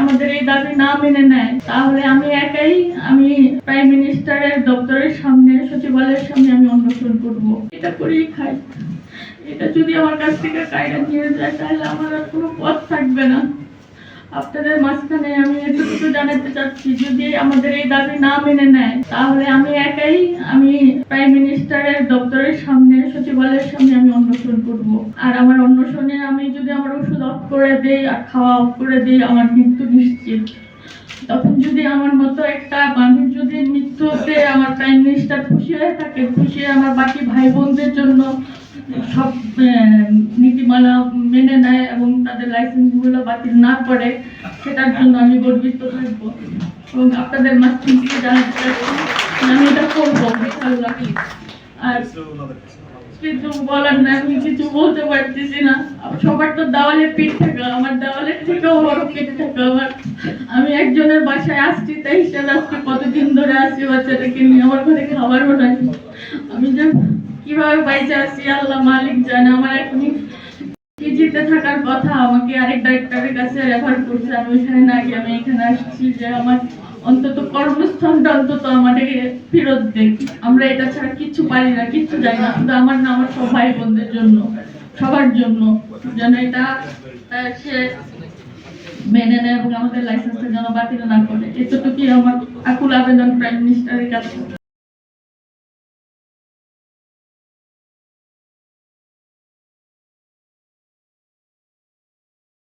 আমাদের এই দাবি না মেনে নেয় তাহলে আমি একাই প্রাইম মিনিস্টারের দপ্তরের সামনে, সচিবালয়ের সামনে আমি অনশন করব। এটা করেই খাই। এটা যদি আমার কাছ থেকে কায়রা নিয়ে যায় তাহলে আমার আর কোনো পথ থাকবে না। আপনাদের মাঝখানে আমি এতটুকু জানাতে চাচ্ছি, যদি আমাদের এই দাবি না মেনে নেয় তাহলে আমি একাই প্রাইম মিনিস্টারের দপ্তরের সামনে, সচিবালয়ের সামনে আমি অনশন করব। আর আমার অনশনে আমি যদি আমার ওষুধ অফ করে দেই আর খাওয়া অফ করে দেই, আমার মৃত্যু নিশ্চিত। তখন যদি আমার মতো একটা মানুষ যদি মৃত্যুতে আমার প্রাইম মিনিস্টার খুশি হয়ে থাকে, খুশি আমার বাকি ভাই বোনদের জন্য সব নীতিমালা মেনে নেয় এবং তাদের লাইসেন্স গুলো বাতিল না করে, সেটার জন্য আমি গর্বিত থাকবো এবং আপনাদের মাঝখান থেকে জানাতে চাচ্ছি আমি এটা করবো ইনশাআল্লাহ। আর কিছু বলার না, আমি কিছু বলতে পারতেছি না। সবার তো দেওয়ালে পিঠ থাকা, আমার দেওয়ালের থেকেও বড় পিঠ থাকা আমার। আমি একজনের বাসায় আসছি, তাই হিসেবে আজকে কতদিন ধরে আসছি বাচ্চাটাকে নিয়ে, আমার ঘরে খাবারও নাই। আমি যে কিভাবে বাইচে আসছি আল্লাহ মালিক জানে। আমার এখনই পিজিতে থাকার কথা, আমাকে আরেক ডাক্তারের কাছে রেফার করছে, আমি ওইখানে না গিয়ে আমি এখানে আসছি যে আমার অন্তত কর্মস্থানটা অন্তত আমাদেরকে ফেরত দেখ। আমরা এটা ছাড়া কিচ্ছু পারি না, কিচ্ছু জানি না, শুধু আমার না, আমার সব ভাই বোনদের জন্য, সবার জন্য যেন এটা সে মেনে নেয় এবং আমাদের লাইসেন্সটা যেন বাতিল না করে। এতটুকুই আমার আকুল আবেদন প্রাইম মিনিস্টারের কাছে।